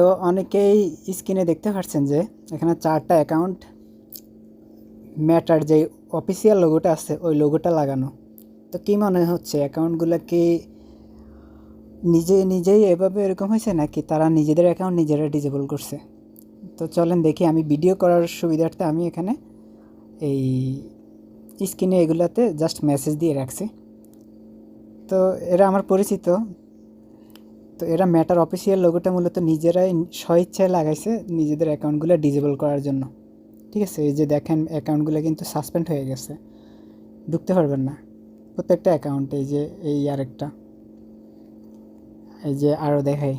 তো অনেকেই স্ক্রিনে দেখতে পাচ্ছেন যে এখানে 4টা অ্যাকাউন্ট ম্যাটার যে অফিসিয়াল লোগোটা আছে ওই লোগোটা লাগানো। তো কি মনে হচ্ছে অ্যাকাউন্টগুলো কি নিজেই এভাবে এরকম হয়েছে নাকি তারা নিজেদের অ্যাকাউন্ট নিজেরা ডিসেবল করছে? তো চলেন দেখি। আমি ভিডিও করার সুবিধার্থে আমি এখানে এই স্ক্রিনে এগুলাতে জাস্ট মেসেজ দিয়ে রাখছি। তো এরা আমার পরিচিত। তো এরা ম্যাটার অফিসিয়াল লোগোটা মূলত নিজেরাই স্বইচ্ছায় লাগাইছে নিজেদের অ্যাকাউন্টগুলো ডিসেবল করার জন্য। ঠিক আছে, এই যে দেখেন অ্যাকাউন্টগুলো কিন্তু সাসপেন্ড হয়ে গেছে, ঢুকতে পারবেন না প্রত্যেকটা অ্যাকাউন্টে। এই যে এই আরেকটা, এই যে আরও দেখাই,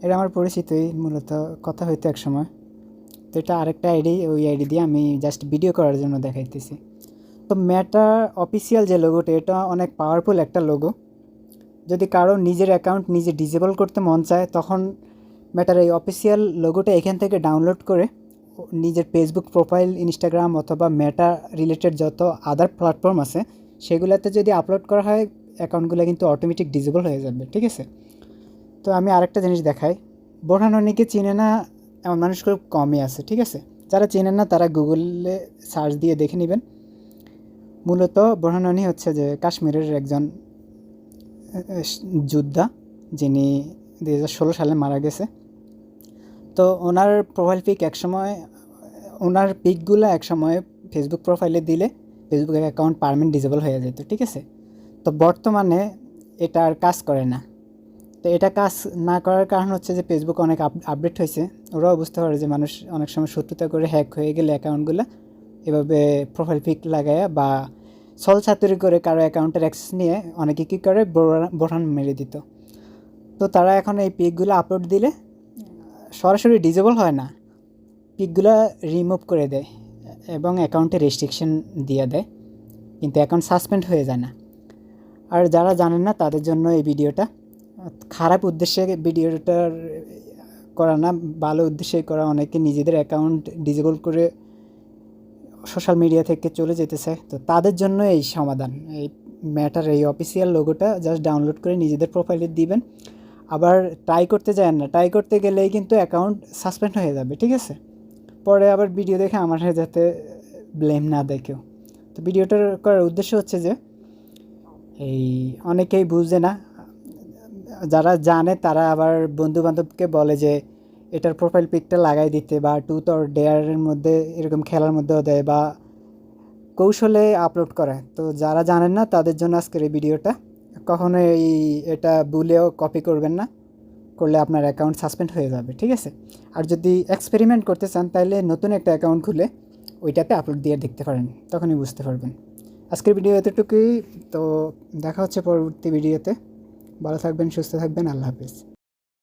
এটা আমার পরিচিতই, মূলত কথা হইতো এক সময়। তো এটা আরেকটা আইডি, ওই আইডি দিয়ে আমি জাস্ট ভিডিও করার জন্য দেখাইতেছি। তো মেটা অফিসিয়াল যে লোগোটা, এটা অনেক পাওয়ারফুল একটা লোগো। যদি কারো নিজের অ্যাকাউন্ট নিজে ডিসেবল করতে মন চায়, তখন মেটার এই অফিসিয়াল লোগোটা এখান থেকে ডাউনলোড করে নিজের ফেসবুক প্রোফাইল, ইনস্টাগ্রাম অথবা মেটা রিলেটেড যত আদার প্ল্যাটফর্ম আছে সেগুলোতে যদি আপলোড করা হয়, অ্যাকাউন্টগুলো কিন্তু অটোমেটিক ডিসেবল হয়ে যাবে। ঠিক আছে, তো আমি আরেকটা জিনিস দেখাই। বোরহান অনিকে চিনে না এমন মানুষ খুব কমই আছে। ঠিক আছে, যারা চেনেন না তারা গুগলে সার্চ দিয়ে দেখে নেবেন। মূলত বোরহান অনি হচ্ছে যে কাশ্মীরের একজন যোদ্ধা, যিনি 2016 সালে মারা গেছে। তো ওনার প্রোফাইল পিক একসময়, ওনার পিকগুলো একসময় ফেসবুক প্রোফাইলে দিলে ফেসবুক অ্যাকাউন্ট পারমানেন্ট ডিসেবল হয়ে যেত। ঠিক আছে, তো বর্তমানে এটা আর কাজ করে না। তো এটা কাজ না করার কারণ হচ্ছে যে ফেসবুক অনেক আপডেট হয়েছে। ওরাও বুঝতে পারে যে মানুষ অনেক সময় শত্রুতা করে হ্যাক হয়ে গেলে অ্যাকাউন্টগুলো এভাবে প্রোফাইল পিক লাগায় বা ছল ছাতুরি করে কারো অ্যাকাউন্টের অ্যাক্সেস নিয়ে অনেকে কী করে বোরহান মেরে দিত। তো তারা এখন এই পিকগুলো আপলোড দিলে সরাসরি ডিসেবল হয় না, পিকগুলো রিমুভ করে দেয় এবং অ্যাকাউন্টে রেস্ট্রিকশন দিয়ে দেয়, কিন্তু অ্যাকাউন্ট সাসপেন্ড হয়ে যায় না। আর যারা জানেন না তাদের জন্য এই ভিডিওটা। খারাপ উদ্দেশ্যে ভিডিওটার করা না, ভালো উদ্দেশ্যে করা। অনেকে নিজেদের অ্যাকাউন্ট ডিসেবল করে সোশ্যাল মিডিয়া থেকে চলে যেতে চায়, তো তাদের জন্য এই সমাধান। এই ম্যাটার এই অফিসিয়াল লোগোটা জাস্ট ডাউনলোড করে নিজেদের প্রোফাইলে দিবেন। আবার ট্রাই করতে যান না, ট্রাই করতে গেলেই কিন্তু অ্যাকাউন্ট সাসপেন্ড হয়ে যাবে। ঠিক আছে, পরে আবার ভিডিও দেখে আমার যাতে ব্লেম না দেয় কেউ। তো ভিডিওটার করার উদ্দেশ্য হচ্ছে যে এই অনেকেই বুঝে না, যারা জানে তারা আবার বন্ধুবান্ধবকে বলে যে এটার প্রোফাইল পিকটা লাগাই দিতে, বা টুথ অর ডেয়ারের মধ্যে এরকম খেলার মধ্যেও দেয় বা কৌশলে আপলোড করে। তো যারা জানেন না তাদের জন্য আজকের এই ভিডিওটা। কখনো এটা ভুলেও কপি করবেন না, করলে আপনার অ্যাকাউন্ট সাসপেন্ড হয়ে যাবে। ঠিক আছে, আর যদি এক্সপেরিমেন্ট করতে চান তাহলে নতুন একটা অ্যাকাউন্ট খুলে ওইটাতে আপলোড দিয়ে দেখতে পারেন, তখনই বুঝতে পারবেন। আজকের ভিডিও এতটুকুই। তো দেখা হচ্ছে পরবর্তী ভিডিওতে। ভালো থাকবেন, সুস্থ থাকবেন, আল্লাহ হাফেজ।